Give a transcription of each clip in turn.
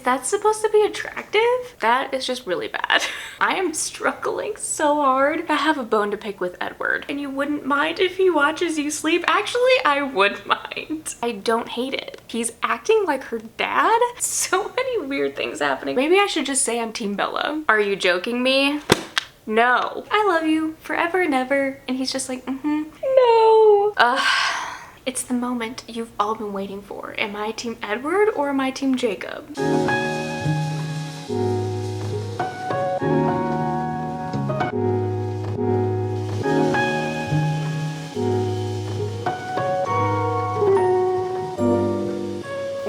that's supposed to be attractive, that is just really bad. I am struggling so hard. I have a bone to pick with Edward, and you wouldn't mind if he watches you sleep? Actually, I would mind. I don't hate it. He's acting like her dad. So many weird things happening. Maybe I should just say I'm Team Bella. Are you joking me? No. I love you forever and ever. And he's just like, no. It's the moment you've all been waiting for. Am I Team Edward or am I Team Jacob?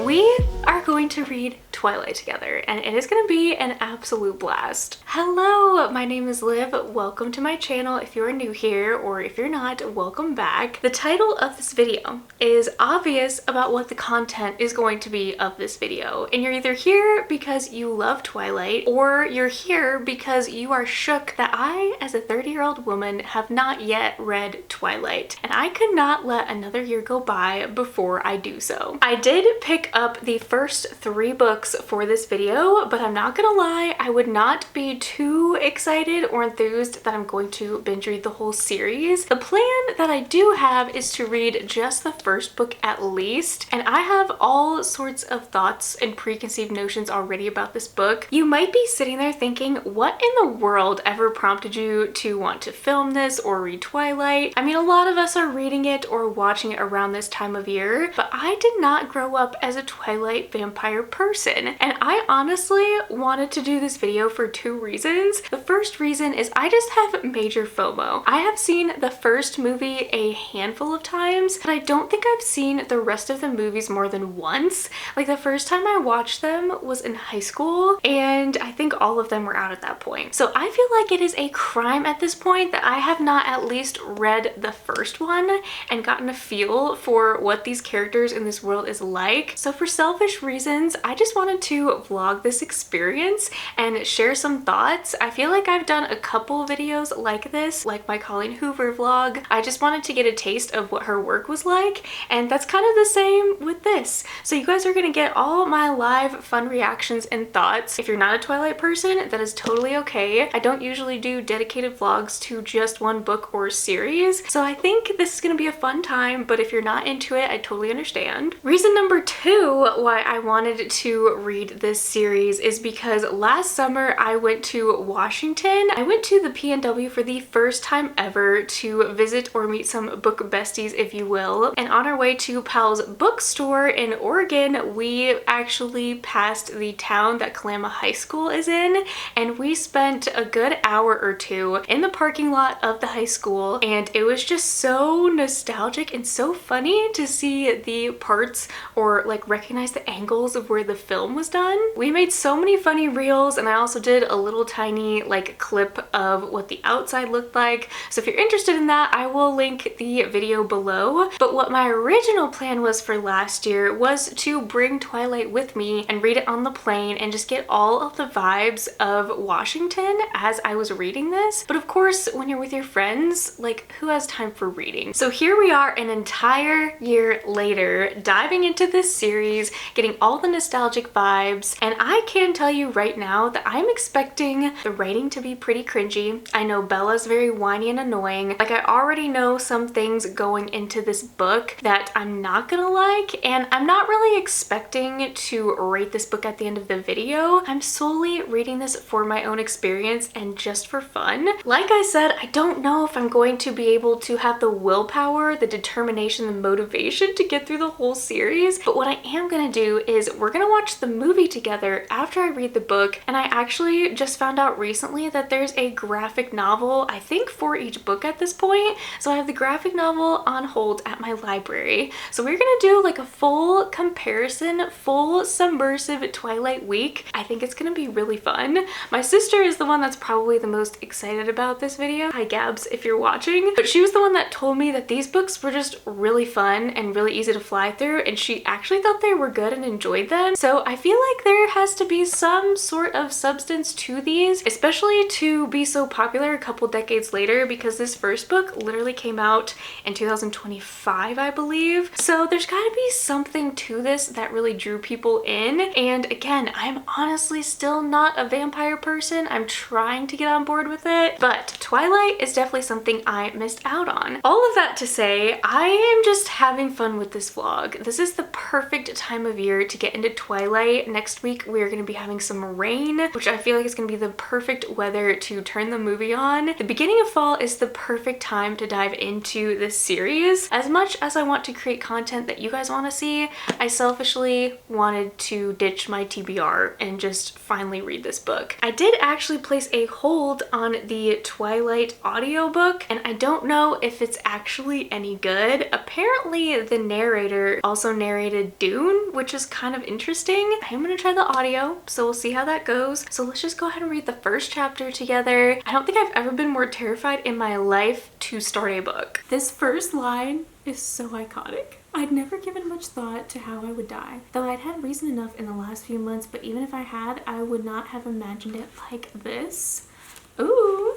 We are going to read Twilight together, and it is going to be an absolute blast. Hello, my name is Liv. Welcome to my channel if you're new here, or if you're not, welcome back. The title of this video is obvious about what the content is going to be of this video, and you're either here because you love Twilight, or you're here because you are shook that I, as a 30-year-old woman, have not yet read Twilight, and I could not let another year go by before I do so. I did pick up the first 3 books for this video, but I'm not gonna lie, I would not be too excited or enthused that I'm going to binge read the whole series. The plan that I do have is to read just the first book at least, and I have all sorts of thoughts and preconceived notions already about this book. You might be sitting there thinking, what in the world ever prompted you to want to film this or read Twilight? I mean, a lot of us are reading it or watching it around this time of year, but I did not grow up as a Twilight vampire person. And I honestly wanted to do this video for 2 reasons. The first reason is I just have major FOMO. I have seen the first movie a handful of times, but I don't think I've seen the rest of the movies more than once. Like, the first time I watched them was in high school, and I think all of them were out at that point. So I feel like it is a crime at this point that I have not at least read the first one and gotten a feel for what these characters in this world is like. So for selfish reasons, I just wanted to vlog this experience and share some thoughts. I feel like I've done a couple videos like this, like my Colleen Hoover vlog. I just wanted to get a taste of what her work was like, and that's kind of the same with this. So you guys are gonna get all my live fun reactions and thoughts. If you're not a Twilight person, that is totally okay. I don't usually do dedicated vlogs to just one book or series, so I think this is gonna be a fun time, but if you're not into it, I totally understand. Reason number 2 why I wanted to read this series is because last summer I went to Washington. I went to the PNW for the first time ever to visit or meet some book besties, if you will. And on our way to Pal's bookstore in Oregon, we actually passed the town that Kalama High School is in, and we spent a good hour or 2 in the parking lot of the high school, and it was just so nostalgic and so funny to see the parts or like recognize the angles of where the film was done. We made so many funny reels, and I also did a little tiny like clip of what the outside looked like. So if you're interested in that, I will link the video below. But what my original plan was for last year was to bring Twilight with me and read it on the plane and just get all of the vibes of Washington as I was reading this. But of course, when you're with your friends, like, who has time for reading? So here we are an entire year later, diving into this series, getting all the nostalgic vibes, and I can tell you right now that I'm expecting the writing to be pretty cringy. I know Bella's very whiny and annoying. Like, I already know some things going into this book that I'm not gonna like, and I'm not really expecting to rate this book at the end of the video. I'm solely reading this for my own experience and just for fun. Like I said, I don't know if I'm going to be able to have the willpower, the determination, the motivation to get through the whole series, but what I am gonna do is we're gonna watch the movie together after I read the book. And I actually just found out recently that there's a graphic novel, I think, for each book at this point. So I have the graphic novel on hold at my library. So we're gonna do like a full comparison, full submersive Twilight week. I think it's gonna be really fun. My sister is the one that's probably the most excited about this video. Hi Gabs, if you're watching. But she was the one that told me that these books were just really fun and really easy to fly through, and she actually thought they were good and enjoyed them. So I feel like there has to be some sort of substance to these, especially to be so popular a couple decades later, because this first book literally came out in 2025, I believe. So there's gotta be something to this that really drew people in. And again, I'm honestly still not a vampire person. I'm trying to get on board with it, but Twilight is definitely something I missed out on. All of that to say, I am just having fun with this vlog. This is the perfect time of year to get into Twilight. Next week we are going to be having some rain, which I feel like is going to be the perfect weather to turn the movie on. The beginning of fall is the perfect time to dive into this series. As much as I want to create content that you guys want to see, I selfishly wanted to ditch my TBR and just finally read this book. I did actually place a hold on the Twilight audiobook, and I don't know if it's actually any good. Apparently the narrator also narrated Dune, which is kind of interesting. I'm gonna try the audio, so we'll see how that goes. So let's just go ahead and read the first chapter together. I don't think I've ever been more terrified in my life to start a book. This first line is so iconic. I'd never given much thought to how I would die, though I'd had reason enough in the last few months, but even if I had, I would not have imagined it like this. Ooh.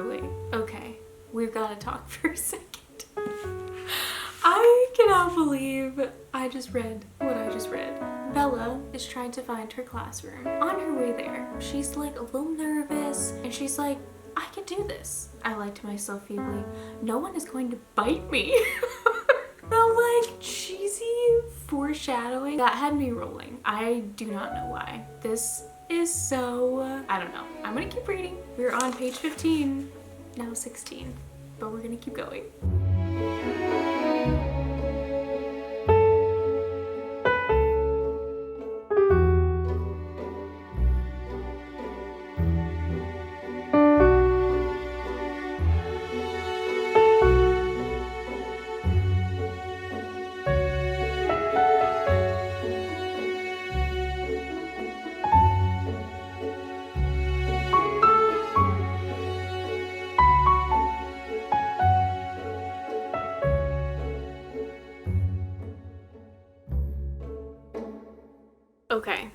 Wait. Okay, we've got to talk for a second. I cannot believe I just read what I just read. Bella is trying to find her classroom. On her way there, she's like a little nervous and she's like, I can do this. I lied to myself feebly. No one is going to bite me. The like cheesy foreshadowing that had me rolling. I do not know why. This is so, I don't know. I'm gonna keep reading. We're on page 15, now 16, but we're gonna keep going. Okay,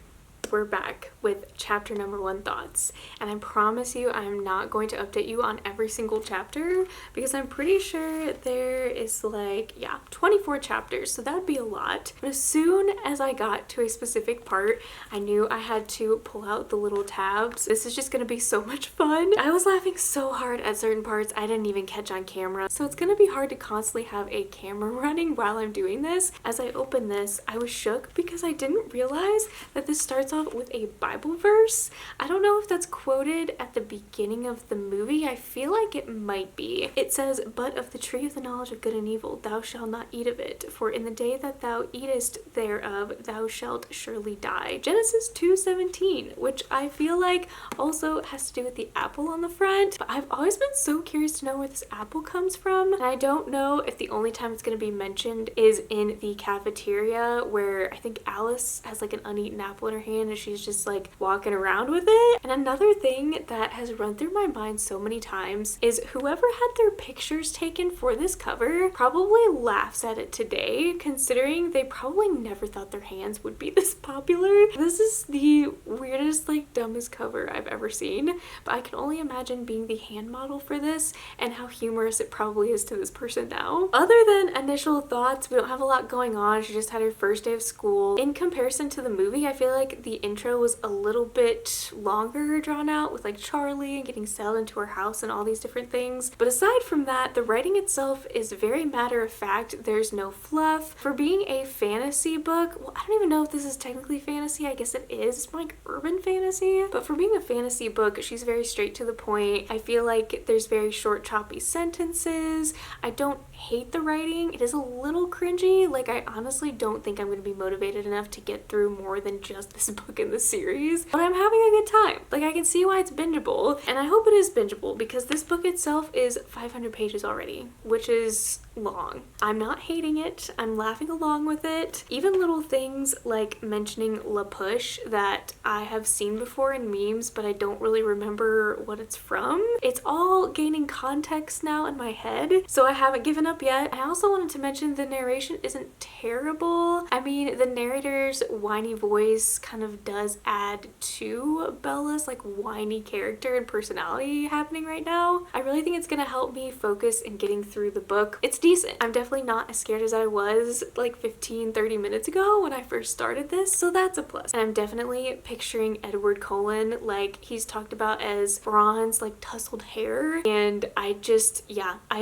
we're back with chapter number 1 thoughts, and I promise you I'm not going to update you on every single chapter because I'm pretty sure there is like 24 chapters, so that would be a lot. But as soon as I got to a specific part, I knew I had to pull out the little tabs. This is just gonna be so much fun. I was laughing so hard at certain parts I didn't even catch on camera, so it's gonna be hard to constantly have a camera running while I'm doing this. As I opened this, I was shook because I didn't realize that this starts off with a Bible verse. I don't know if that's quoted at the beginning of the movie. I feel like it might be. It says, "But of the tree of the knowledge of good and evil, thou shalt not eat of it, for in the day that thou eatest thereof, thou shalt surely die." Genesis 2:17, which I feel like also has to do with the apple on the front. But I've always been so curious to know where this apple comes from. And I don't know if the only time it's going to be mentioned is in the cafeteria, where I think Alice has like an uneaten apple in her hand and she's just like walking around with it. And another thing that has run through my mind so many times is whoever had their pictures taken for this cover probably laughs at it today, considering they probably never thought their hands would be this popular. This is the weirdest, like dumbest cover I've ever seen, but I can only imagine being the hand model for this and how humorous it probably is to this person now. Other than initial thoughts, we don't have a lot going on. She just had her first day of school. In comparison to the movie, I feel like the intro was a little bit longer drawn out with like Charlie and getting settled into her house and all these different things. But aside from that, the writing itself is very matter of fact. There's no fluff. For being a fantasy book, well, I don't even know if this is technically fantasy. I guess it is. It's more like urban fantasy. But for being a fantasy book, she's very straight to the point. I feel like there's very short, choppy sentences. I don't hate the writing. It is a little cringy. Like, I honestly don't think I'm going to be motivated enough to get through more than just this book book in the series, but I'm having a good time. Like, I can see why it's bingeable, and I hope it is bingeable because this book itself is 500 pages already, which is long. I'm not hating it. I'm laughing along with it. Even little things like mentioning La Push that I have seen before in memes, but I don't really remember what it's from. It's all gaining context now in my head, so I haven't given up yet. I also wanted to mention the narration isn't terrible. I mean, the narrator's whiny voice kind of does add to Bella's like whiny character and personality happening right now. I really think it's gonna help me focus in getting through the book. It's decent. I'm definitely not as scared as I was like 15-30 minutes ago when I first started this, so that's a plus. And I'm definitely picturing Edward Cullen like he's talked about as bronze, like tousled hair, and I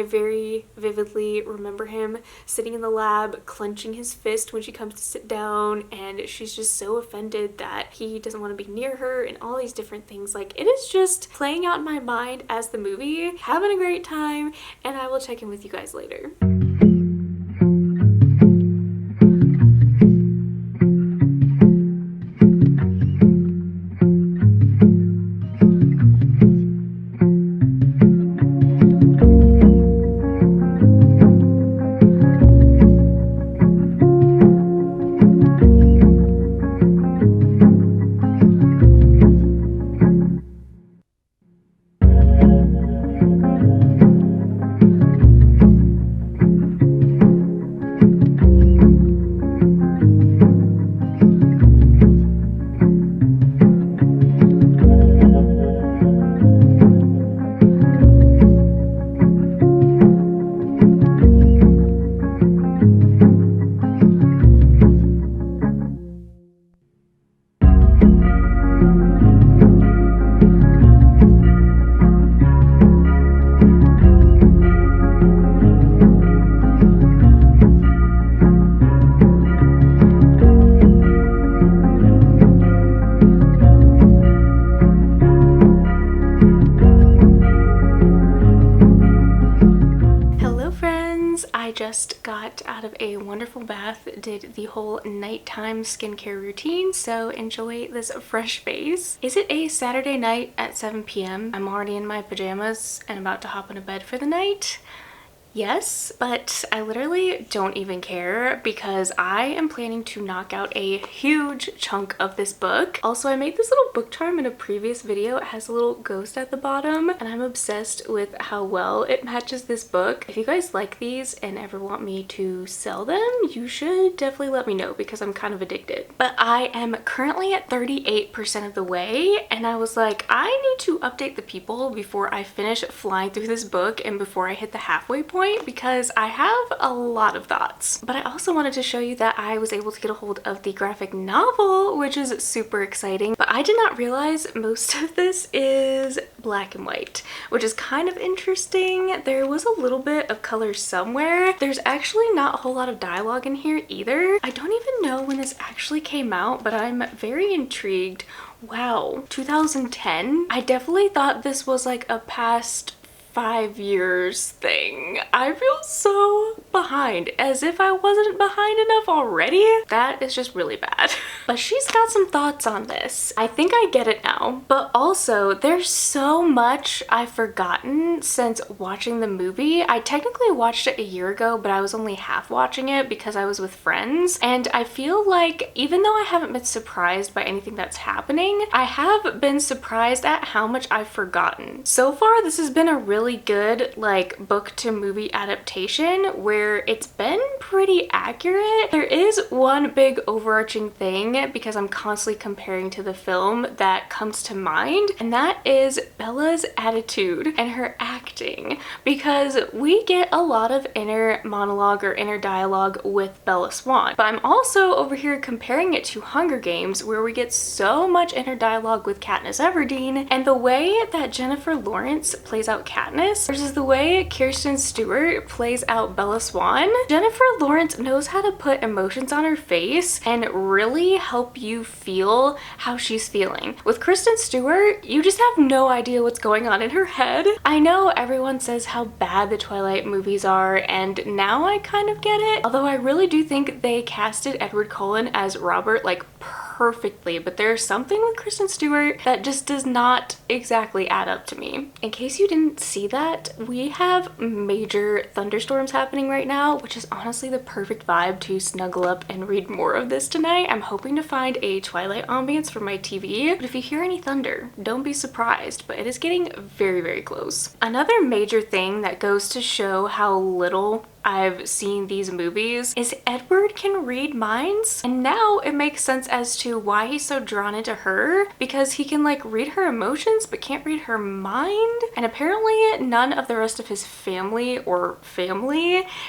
very vividly remember him sitting in the lab clenching his fist when she comes to sit down, and she's just so offended that he doesn't want to be near her and all these different things. Like, it is just playing out in my mind as the movie, having a great time, and I will check in with you guys later. I just got out of a wonderful bath, did the whole nighttime skincare routine, so enjoy this fresh face. Is it a Saturday night at 7 p.m? I'm already in my pajamas and about to hop into bed for the night. Yes, but I literally don't even care because I am planning to knock out a huge chunk of this book. Also, I made this little book charm in a previous video. It has a little ghost at the bottom, and I'm obsessed with how well it matches this book. If you guys like these and ever want me to sell them, you should definitely let me know because I'm kind of addicted. But I am currently at 38% of the way, and I was like, I need to update the people before I finish flying through this book and before I hit the halfway point, because I have a lot of thoughts. But I also wanted to show you that I was able to get a hold of the graphic novel, which is super exciting. But I did not realize most of this is black and white, which is kind of interesting. There was a little bit of color somewhere. There's actually not a whole lot of dialogue in here either. I don't even know when this actually came out, but I'm very intrigued. Wow, 2010? I definitely thought this was like a past 5 years thing. I feel so behind, as if I wasn't behind enough already. That is just really bad. But she's got some thoughts on this. I think I get it now, but also there's so much I've forgotten since watching the movie. I technically watched it a year ago, but I was only half watching it because I was with friends, and I feel like even though I haven't been surprised by anything that's happening, I have been surprised at how much I've forgotten. So far, this has been a really good like book to movie adaptation where it's been pretty accurate. There is one big overarching thing, because I'm constantly comparing to the film, that comes to mind, and that is Bella's attitude and her acting, because we get a lot of inner monologue or inner dialogue with Bella Swan, but I'm also over here comparing it to Hunger Games, where we get so much inner dialogue with Katniss Everdeen, and the way that Jennifer Lawrence plays out Katniss versus the way Kirsten Stewart plays out Bella Swan. Jennifer Lawrence knows how to put emotions on her face and really help you feel how she's feeling. With Kristen Stewart, you just have no idea what's going on in her head. I know everyone says how bad the Twilight movies are, and now I kind of get it, although I really do think they casted Edward Cullen as Robert like perfectly, but there's something with Kristen Stewart that just does not exactly add up to me. In case you didn't see that, we have major thunderstorms happening right now, which is honestly the perfect vibe to snuggle up and read more of this tonight. I'm hoping to find a Twilight ambience for my TV, but if you hear any thunder, don't be surprised, but it is getting very, very close. Another major thing that goes to show how little I've seen these movies is Edward can read minds, and now it makes sense as to why he's so drawn into her, because he can like read her emotions but can't read her mind. And apparently none of the rest of his family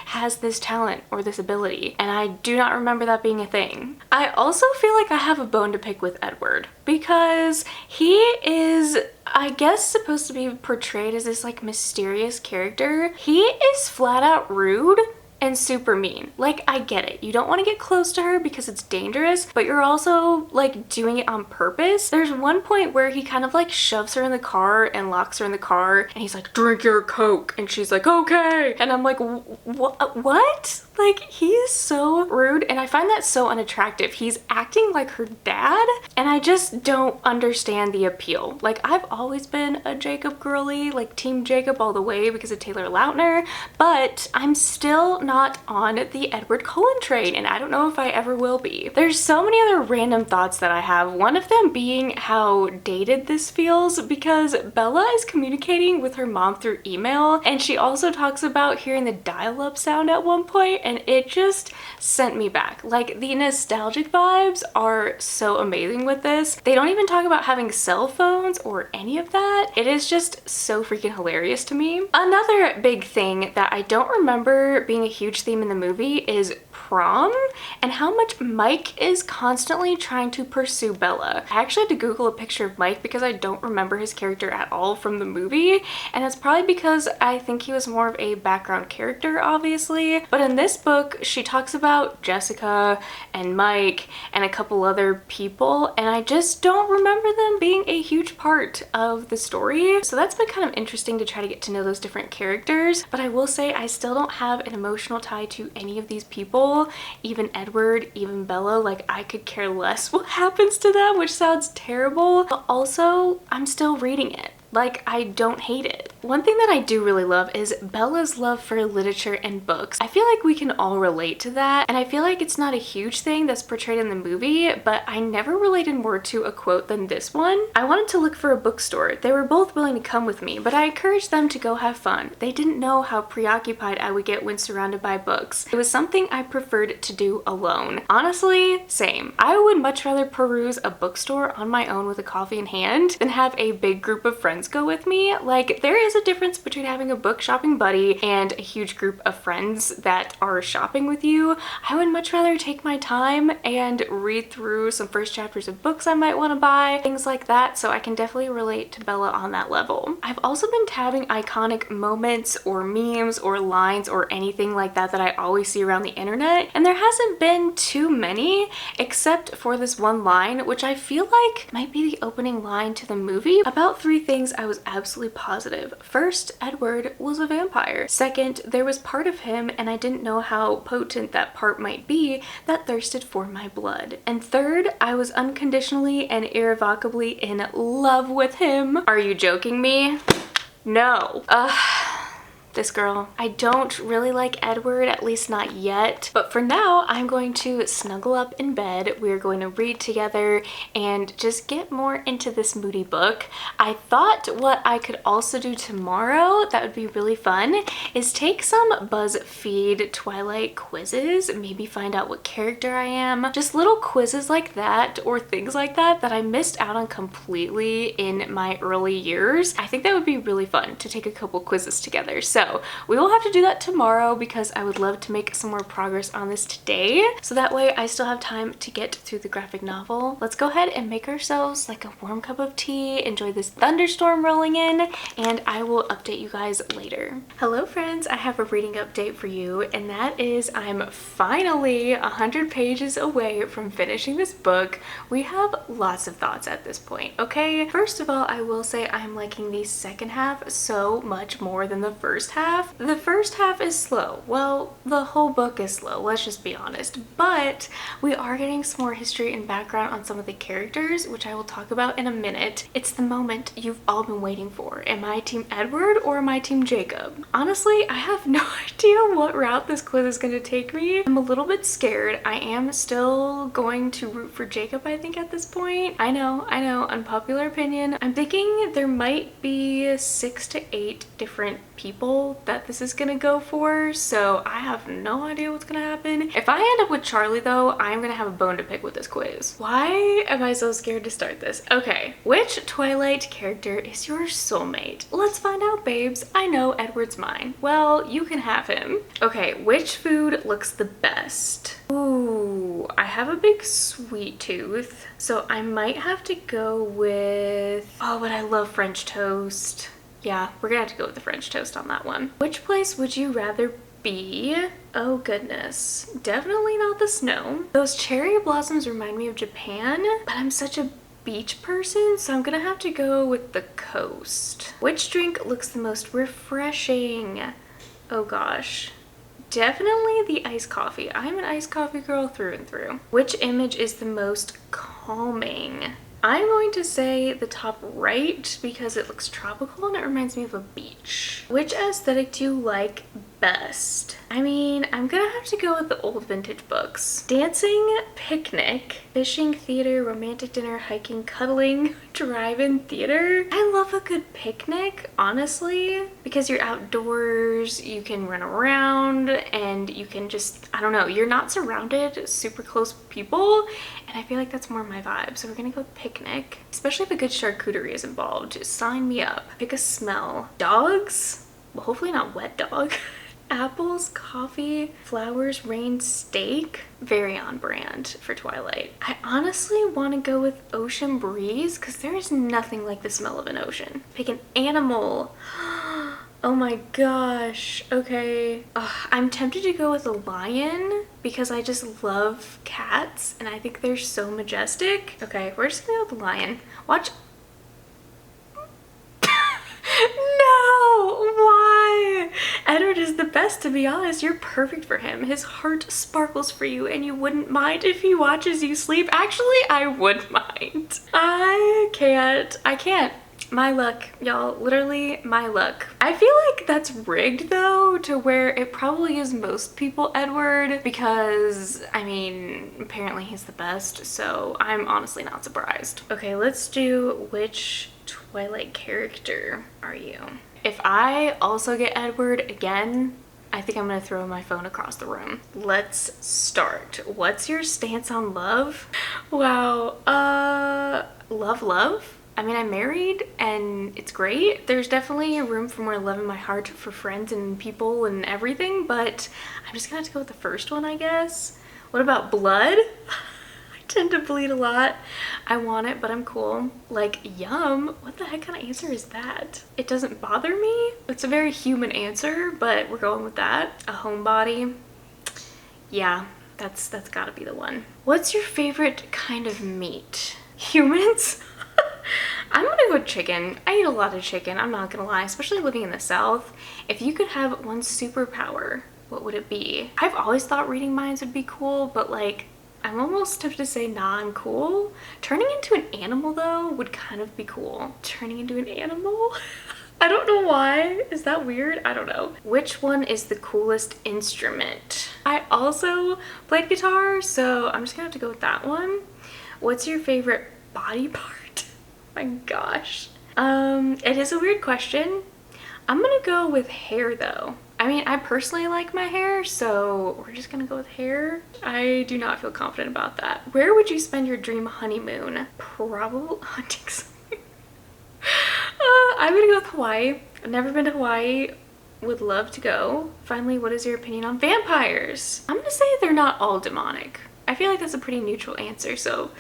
has this talent or this ability, and I do not remember that being a thing. I also feel like I have a bone to pick with Edward because he is, I guess, supposed to be portrayed as this like mysterious character. He is flat out rude and super mean. Like, I get it. You don't want to get close to her because it's dangerous, but you're also like doing it on purpose. There's one point where he kind of like shoves her in the car and locks her in the car, and he's like, "Drink your Coke," and she's like, "Okay." And I'm like, what? Like, he is so rude, and I find that so unattractive. He's acting like her dad, and I just don't understand the appeal. Like, I've always been a Jacob girly, like Team Jacob all the way because of Taylor Lautner, but I'm still not on the Edward Cullen train, and I don't know if I ever will be. There's so many other random thoughts that I have, one of them being how dated this feels, because Bella is communicating with her mom through email, and she also talks about hearing the dial-up sound at one point, and it just sent me back. Like, the nostalgic vibes are so amazing with this. They don't even talk about having cell phones or any of that. It is just so freaking hilarious to me. Another big thing that I don't remember being a huge theme in the movie is prom and how much Mike is constantly trying to pursue Bella. I actually had to Google a picture of Mike because I don't remember his character at all from the movie, and it's probably because I think he was more of a background character, obviously. But in this book, she talks about Jessica and Mike and a couple other people, and I just don't remember them being a huge part of the story. So that's been kind of interesting to try to get to know those different characters, but I will say I still don't have an emotional tie to any of these people, even Edward, even Bella. Like, I could care less what happens to them, which sounds terrible, but also I'm still reading it. Like, I don't hate it. One thing that I do really love is Bella's love for literature and books. I feel like we can all relate to that, and I feel like it's not a huge thing that's portrayed in the movie, but I never related more to a quote than this one. "I wanted to look for a bookstore. They were both willing to come with me, but I encouraged them to go have fun. They didn't know how preoccupied I would get when surrounded by books. It was something I preferred to do alone." Honestly, same. I would much rather peruse a bookstore on my own with a coffee in hand than have a big group of friends go with me. Like, there is a difference between having a book shopping buddy and a huge group of friends that are shopping with you. I would much rather take my time and read through some first chapters of books I might want to buy, things like that, so I can definitely relate to Bella on that level. I've also been tabbing iconic moments or memes or lines or anything like that that I always see around the internet, and there hasn't been too many except for this one line, which I feel like might be the opening line to the movie. About 3 things I was absolutely positive. First, Edward was a vampire. Second, there was part of him, and I didn't know how potent that part might be, that thirsted for my blood. And third, I was unconditionally and irrevocably in love with him. Are you joking me? No. This girl. I don't really like Edward, at least not yet, but for now I'm going to snuggle up in bed. We're going to read together and just get more into this moody book. I thought what I could also do tomorrow that would be really fun is take some Buzzfeed Twilight quizzes, maybe find out what character I am, just little quizzes like that or things like that that I missed out on completely in my early years. I think that would be really fun to take a couple quizzes together. So we will have to do that tomorrow because I would love to make some more progress on this today. So that way I still have time to get through the graphic novel. Let's go ahead and make ourselves like a warm cup of tea, enjoy this thunderstorm rolling in, and I will update you guys later. Hello friends, I have a reading update for you, and that is I'm finally 100 pages away from finishing this book. We have lots of thoughts at this point, okay? First of all, I will say I'm liking the second half so much more than the first first half. The first half is slow. Well, the whole book is slow, let's just be honest. But we are getting some more history and background on some of the characters, which I will talk about in a minute. It's the moment you've all been waiting for. Am I Team Edward or am I Team Jacob? Honestly, I have no idea what route this quiz is going to take me. I'm a little bit scared. I am still going to root for Jacob, I think, at this point. I know, unpopular opinion. I'm thinking there might be 6 to 8 different people that this is gonna go for, so I have no idea what's gonna happen. If I end up with Charlie though, I'm gonna have a bone to pick with this quiz. Why am I so scared to start this? Okay, which Twilight character is your soulmate? Let's find out, babes. I know Edward's mine. Well, you can have him. Okay, which food looks the best? Ooh, I have a big sweet tooth, so I might have to go with, oh, but I love French toast. Yeah, we're gonna have to go with the French toast on that one. Which place would you rather be? Oh goodness, definitely not the snow. Those cherry blossoms remind me of Japan, but I'm such a beach person, so I'm gonna have to go with the coast. Which drink looks the most refreshing? Oh gosh. Definitely the iced coffee. I'm an iced coffee girl through and through. Which image is the most calming? I'm going to say the top right because it looks tropical and it reminds me of a beach. Which aesthetic do you like best? I mean, I'm gonna have to go with the old vintage books. Dancing, picnic, fishing, theater, romantic dinner, hiking, cuddling, drive-in theater. I love a good picnic, honestly, because you're outdoors, you can run around, and you can just, I don't know, you're not surrounded super close people, and I feel like that's more my vibe. So we're gonna go with picnic, especially if a good charcuterie is involved. Just sign me up. Pick a smell. Dogs? Well, hopefully not wet dog. Apples, coffee, flowers, rain, steak. Very on brand for Twilight. I honestly want to go with ocean breeze because there is nothing like the smell of an ocean. Pick an animal. Oh my gosh. Okay. Ugh, I'm tempted to go with a lion because I just love cats and I think they're so majestic. Okay, we're just gonna go with the lion. Watch. No! Why? Edward is the best, to be honest. You're perfect for him. His heart sparkles for you and you wouldn't mind if he watches you sleep. Actually, I would mind. I can't. My luck, y'all. Literally my luck. I feel like that's rigged though, to where it probably is most people Edward because, I mean, apparently he's the best, so I'm honestly not surprised. Okay, let's do which Twilight character are you? If I also get Edward again, I think I'm gonna throw my phone across the room. Let's start. What's your stance on love? Wow, love? I mean, I'm married and it's great. There's definitely a room for more love in my heart for friends and people and everything, but I'm just gonna have to go with the first one, I guess. What about blood? I tend to bleed a lot. I want it, but I'm cool. Like, yum. What the heck kind of answer is that? It doesn't bother me. It's a very human answer, but we're going with that. A homebody. Yeah, that's gotta be the one. What's your favorite kind of meat? Humans? I'm gonna go with chicken. I eat a lot of chicken, I'm not gonna lie, especially living in the South. If you could have one superpower, what would it be? I've always thought reading minds would be cool, but like, I'm almost tempted to say, nah, I'm cool. Turning into an animal though would kind of be cool. Turning into an animal? I don't know why. Is that weird? I don't know. Which one is the coolest instrument? I also played guitar, so I'm just gonna have to go with that one. What's your favorite body part? My gosh. It is a weird question. I'm gonna go with hair though. I mean, I personally like my hair, so we're just gonna go with hair. I do not feel confident about that. Where would you spend your dream honeymoon? Probably hunting something. I'm gonna go with Hawaii. I've never been to Hawaii. Would love to go. Finally, what is your opinion on vampires? I'm gonna say they're not all demonic. I feel like that's a pretty neutral answer, so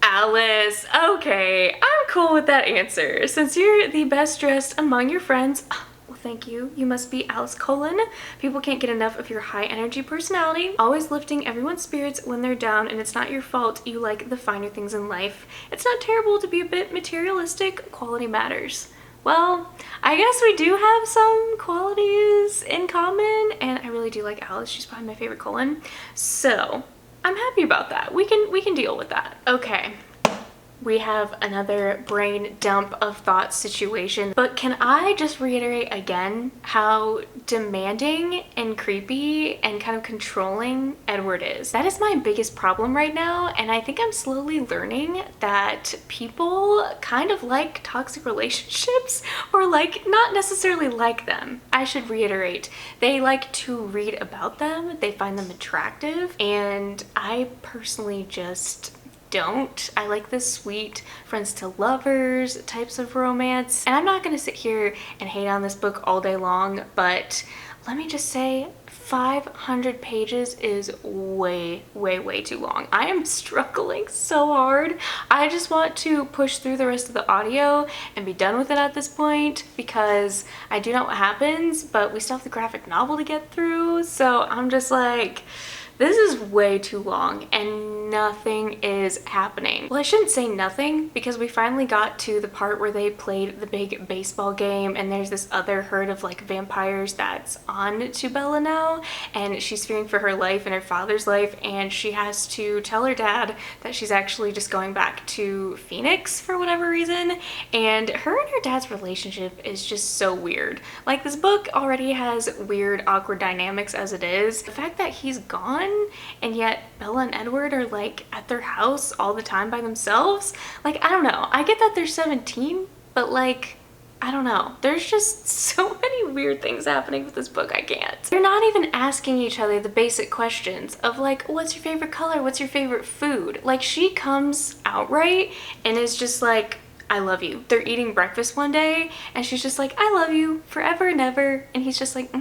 Alice. Okay, I'm cool with that answer. Since you're the best dressed among your friends, well, thank you. You must be Alice Cullen. People can't get enough of your high energy personality, always lifting everyone's spirits when they're down, and it's not your fault you like the finer things in life. It's not terrible to be a bit materialistic. Quality matters. Well, I guess we do have some qualities in common, and I really do like Alice. She's probably my favorite Cullen. So I'm happy about that. We can deal with that. Okay. We have another brain dump of thoughts situation, but can I just reiterate again how demanding and creepy and kind of controlling Edward is? That is my biggest problem right now, and I think I'm slowly learning that people kind of like toxic relationships, or like not necessarily like them. I should reiterate, they like to read about them, they find them attractive, and I personally just don't. I like the sweet friends to lovers types of romance. And I'm not gonna sit here and hate on this book all day long, but let me just say 500 pages is way too long. I am struggling so hard. I just want to push through the rest of the audio and be done with it at this point, because I do know what happens, but we still have the graphic novel to get through. So I'm just like, this is way too long and nothing is happening. Well, I shouldn't say nothing, because we finally got to the part where they played the big baseball game, and there's this other herd of like vampires that's on to Bella now, and she's fearing for her life and her father's life, and she has to tell her dad that she's actually just going back to Phoenix for whatever reason. And her dad's relationship is just so weird. Like, this book already has weird, awkward dynamics as it is. The fact that he's gone and yet Bella and Edward are like at their house all the time by themselves. Like, I don't know. I get that they're 17, but like, I don't know. There's just so many weird things happening with this book. I can't. They're not even asking each other the basic questions of like, what's your favorite color? What's your favorite food? Like, she comes outright and is just like, I love you. They're eating breakfast one day and she's just like, I love you forever and ever. And he's just like,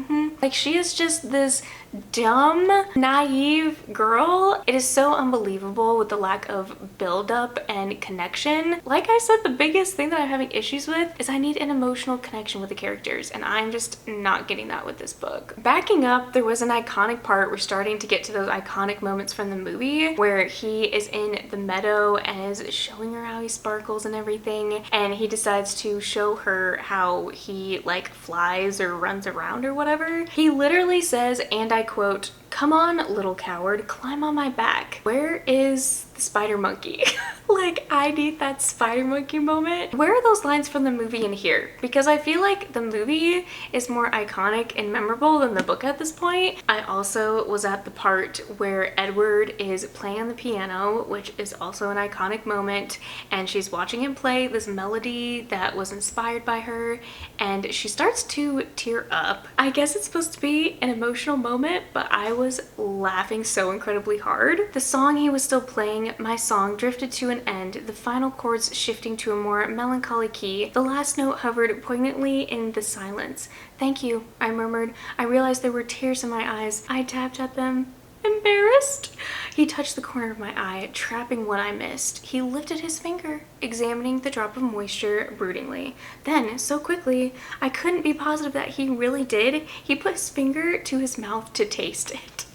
Like, she is just this dumb, naive girl. It is so unbelievable with the lack of build-up and connection. Like I said, the biggest thing that I'm having issues with is I need an emotional connection with the characters, and I'm just not getting that with this book. Backing up, there was an iconic part. We're starting to get to those iconic moments from the movie where he is in the meadow and is showing her how he sparkles and everything, and he decides to show her how he like flies or runs around or whatever. He literally says, and I quote, "Come on, little coward, climb on my back." Where is the spider monkey? Like, I need that spider monkey moment. Where are those lines from the movie in here? Because I feel like the movie is more iconic and memorable than the book at this point. I also was at the part where Edward is playing on the piano, which is also an iconic moment, and she's watching him play this melody that was inspired by her, and she starts to tear up. I guess it's supposed to be an emotional moment, but I was laughing so incredibly hard. The song he was still playing, "My Song," drifted to an end, the final chords shifting to a more melancholy key. The last note hovered poignantly in the silence. "Thank you," I murmured. I realized there were tears in my eyes. I tapped at them. Embarrassed? He touched the corner of my eye, trapping what I missed. He lifted his finger, examining the drop of moisture broodingly. Then, so quickly, I couldn't be positive that he really did. He put his finger to his mouth to taste it.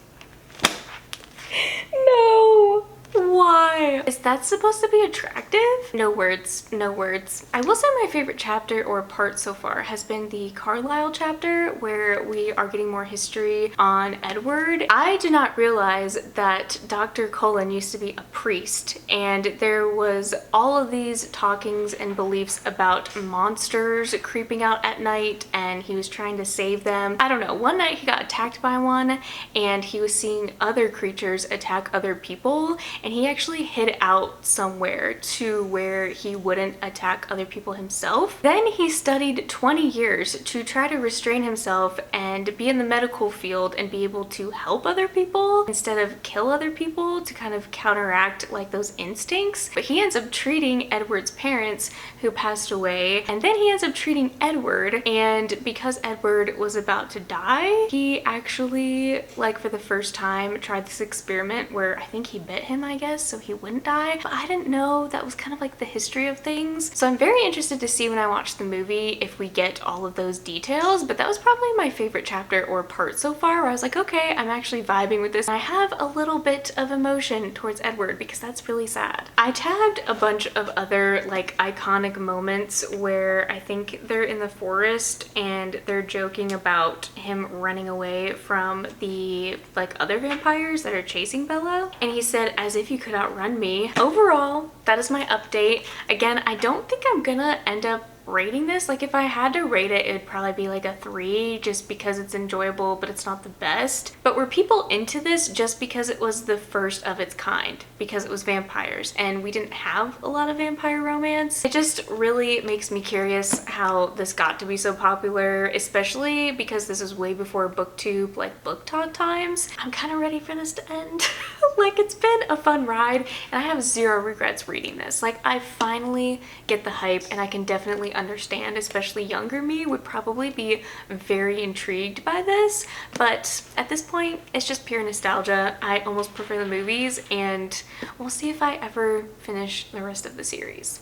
No! Why? Is that supposed to be attractive? No words, no words. I will say my favorite chapter or part so far has been the Carlisle chapter, where we are getting more history on Edward. I did not realize that Dr. Cullen used to be a priest, and there was all of these talkings and beliefs about monsters creeping out at night, and he was trying to save them. I don't know, one night he got attacked by one, and he was seeing other creatures attack other people, and he actually hid out somewhere to where he wouldn't attack other people himself. Then he studied 20 years to try to restrain himself and be in the medical field and be able to help other people instead of kill other people, to kind of counteract like those instincts. But he ends up treating Edward's parents, who passed away, and then he ends up treating Edward, and because Edward was about to die, he actually, like, for the first time tried this experiment where I think he bit him, I guess, process so he wouldn't die. But I didn't know that was kind of like the history of things. So I'm very interested to see when I watch the movie if we get all of those details. But that was probably my favorite chapter or part so far, where I was like, okay, I'm actually vibing with this. I have a little bit of emotion towards Edward because that's really sad. I tabbed a bunch of other like iconic moments where I think they're in the forest and they're joking about him running away from the like other vampires that are chasing Bella. And he said, as if you could outrun me. Overall, that is my update. Again, I don't think I'm gonna end up rating this. Like if I had to rate it, it would probably be like a 3 just because it's enjoyable, but it's not the best. But were people into this just because it was the first of its kind, because it was vampires and we didn't have a lot of vampire romance? It just really makes me curious how this got to be so popular, especially because this is way before booktube, like book talk times. I'm kind of ready for this to end. Like it's been a fun ride and I have zero regrets reading this. Like I finally get the hype and I can definitely understand, especially younger me would probably be very intrigued by this, but at this point it's just pure nostalgia. I almost prefer the movies and we'll see if I ever finish the rest of the series.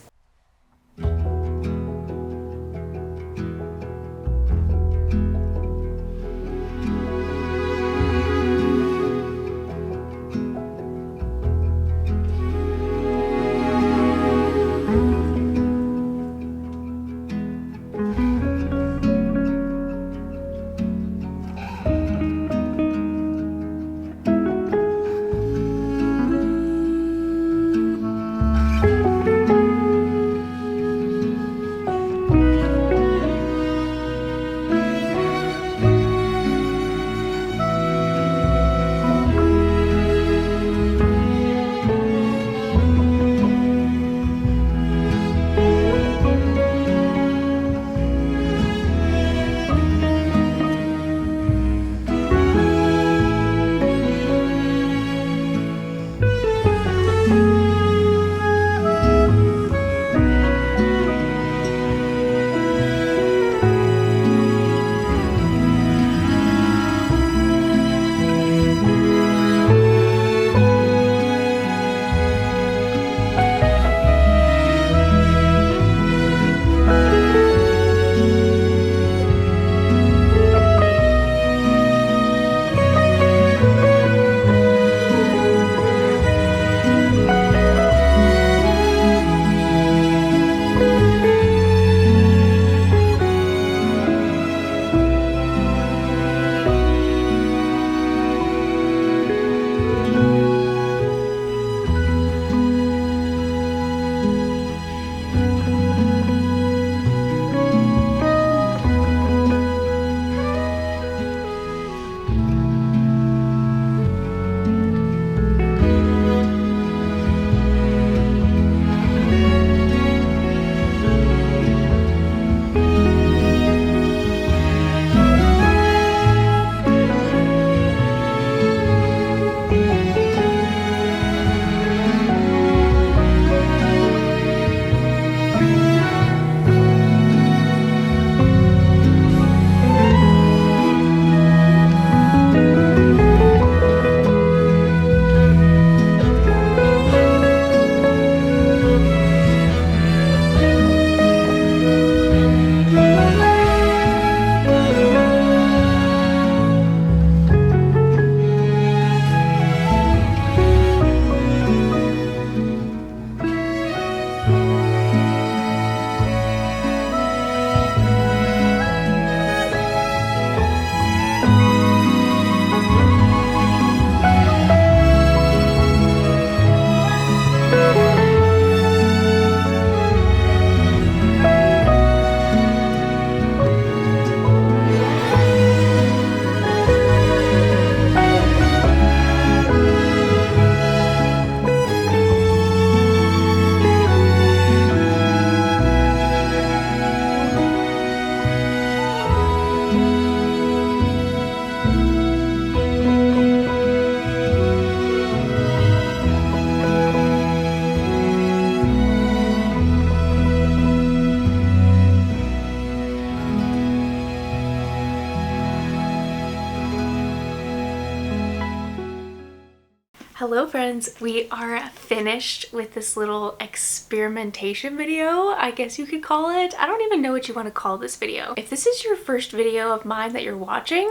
Hello friends, we are finished with this little experimentation video, I guess you could call it. I don't even know what you want to call this video. If this is your first video of mine that you're watching,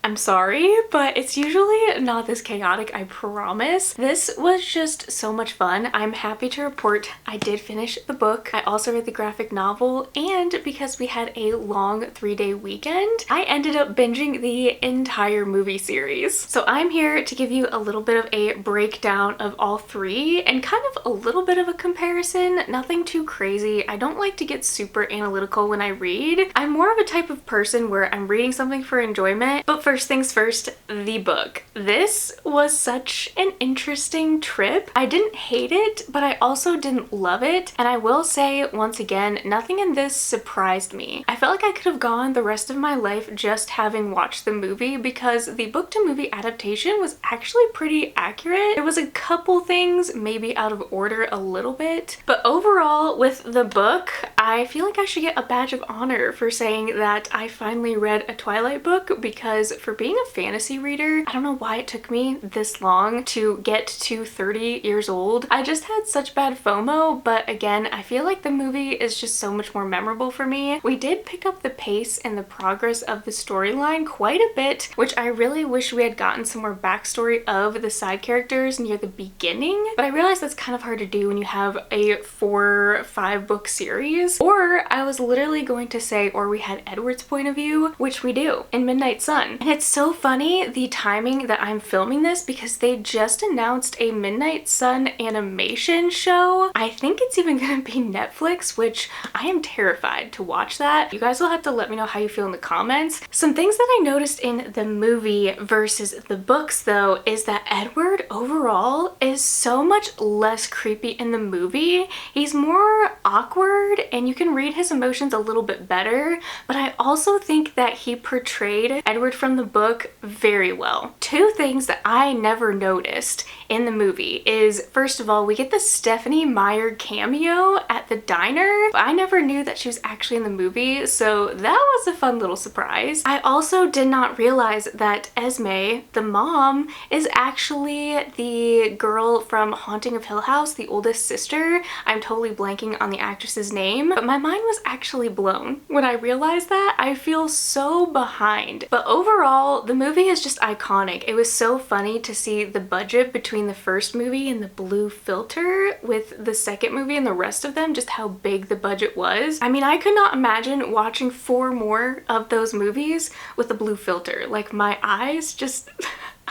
I'm sorry, but it's usually not this chaotic, I promise. This was just so much fun. I'm happy to report I did finish the book. I also read the graphic novel, and because we had a long 3-day weekend, I ended up binging the entire movie series. So I'm here to give you a little bit of a breakdown of all three and kind of a little bit of a comparison. Nothing too crazy. I don't like to get super analytical when I read. I'm more of a type of person where I'm reading something for enjoyment, but first things first, the book. This was such an interesting trip. I didn't hate it, but I also didn't love it. And I will say, once again, nothing in this surprised me. I felt like I could have gone the rest of my life just having watched the movie because the book to movie adaptation was actually pretty accurate. There was a couple things maybe out of order a little bit, but overall with the book, I feel like I should get a badge of honor for saying that I finally read a Twilight book, because for being a fantasy reader, I don't know why it took me this long to get to 30 years old. I just had such bad FOMO, but again, I feel like the movie is just so much more memorable for me. We did pick up the pace and the progress of the storyline quite a bit, which I really wish we had gotten some more backstory of the side characters near the beginning, but I realized that's kind of hard to do when you have a 4-5 book series. Or I was literally going to say, or we had Edward's point of view, which we do in Midnight Sun. And it's so funny the timing that I'm filming this, because they just announced a Midnight Sun animation show. I think it's even gonna be Netflix, which I am terrified to watch that. You guys will have to let me know how you feel in the comments. Some things that I noticed in the movie versus the books though is that Edward overall is so much less creepy in the movie. He's more awkward and you can read his emotions a little bit better, but I also think that he portrayed Edward from the book very well. Two things that I never noticed in the movie is, first of all, we get the Stephenie Meyer cameo at the diner. I never knew that she was actually in the movie, so that was a fun little surprise. I also did not realize that Esme, the mom, is actually the girl from Haunting of Hill House, the oldest sister. I'm totally blanking on the actress's name, but my mind was actually blown when I realized that. I feel so behind. But overall, the movie is just iconic. It was so funny to see the budget between the first movie and the blue filter with the second movie and the rest of them, just how big the budget was. I mean, I could not imagine watching 4 more of those movies with the blue filter. Like, my eyes just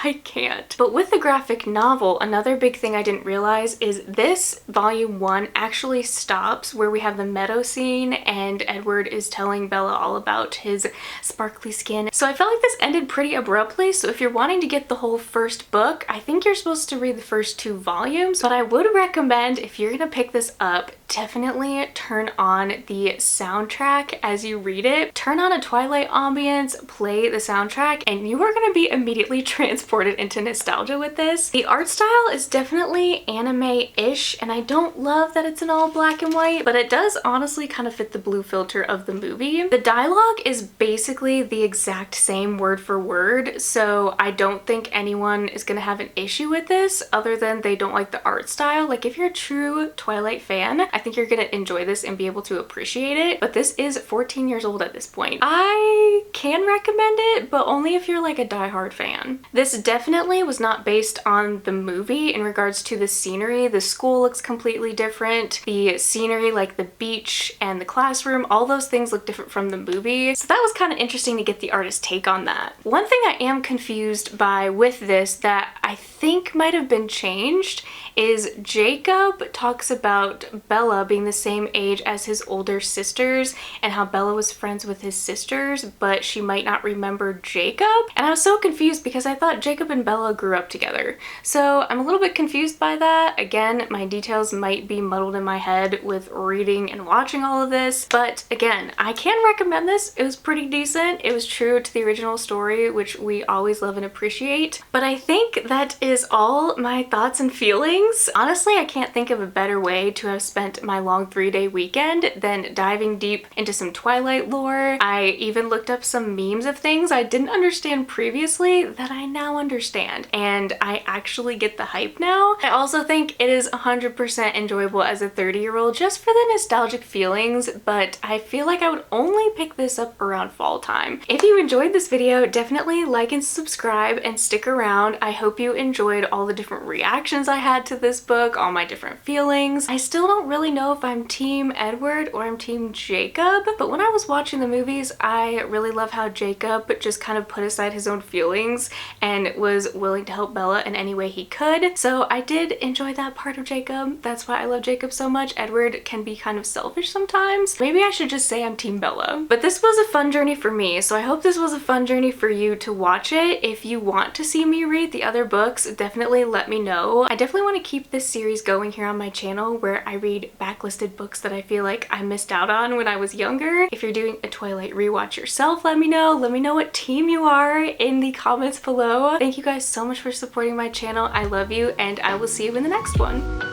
I can't. But with the graphic novel, another big thing I didn't realize is this volume 1 actually stops where we have the meadow scene and Edward is telling Bella all about his sparkly skin. So I felt like this ended pretty abruptly, so if you're wanting to get the whole first book, I think you're supposed to read the first 2 volumes, but I would recommend, if you're gonna pick this up, definitely turn on the soundtrack as you read it. Turn on a Twilight ambience, play the soundtrack, and you are gonna be immediately transported into nostalgia with this. The art style is definitely anime-ish, and I don't love that it's in all black and white, but it does honestly kind of fit the blue filter of the movie. The dialogue is basically the exact same word for word, so I don't think anyone is gonna have an issue with this other than they don't like the art style. Like, if you're a true Twilight fan, I think you're gonna enjoy this and be able to appreciate it, but this is 14 years old at this point. I can recommend it, but only if you're like a diehard fan. This definitely was not based on the movie in regards to the scenery. The school looks completely different. The scenery, like the beach and the classroom, all those things look different from the movie. So that was kind of interesting to get the artist's take on that. One thing I am confused by with this that I think might have been changed is Jacob talks about Bella being the same age as his older sisters and how Bella was friends with his sisters, but she might not remember Jacob. And I was so confused because I thought Jacob and Bella grew up together. So I'm a little bit confused by that. Again, my details might be muddled in my head with reading and watching all of this, but again, I can recommend this. It was pretty decent. It was true to the original story, which we always love and appreciate. But I think that is all my thoughts and feelings feelings. Honestly, I can't think of a better way to have spent my long 3-day weekend than diving deep into some Twilight lore. I even looked up some memes of things I didn't understand previously that I now understand, and I actually get the hype now. I also think it is 100% enjoyable as a 30-year-old just for the nostalgic feelings, but I feel like I would only pick this up around fall time. If you enjoyed this video, definitely like and subscribe and stick around. I hope you enjoyed all the different reactions I had to this book, all my different feelings. I still don't really know if I'm Team Edward or I'm Team Jacob, but when I was watching the movies, I really love how Jacob just kind of put aside his own feelings and was willing to help Bella in any way he could. So I did enjoy that part of Jacob. That's why I love Jacob so much. Edward can be kind of selfish sometimes. Maybe I should just say I'm Team Bella. But this was a fun journey for me, so I hope this was a fun journey for you to watch it. If you want to see me read the other books, definitely let me know. I definitely want to keep this series going here on my channel where I read backlisted books that I feel like I missed out on when I was younger. If you're doing a Twilight rewatch yourself, let me know. Let me know what team you are in the comments below. Thank you guys so much for supporting my channel. I love you, and I will see you in the next one.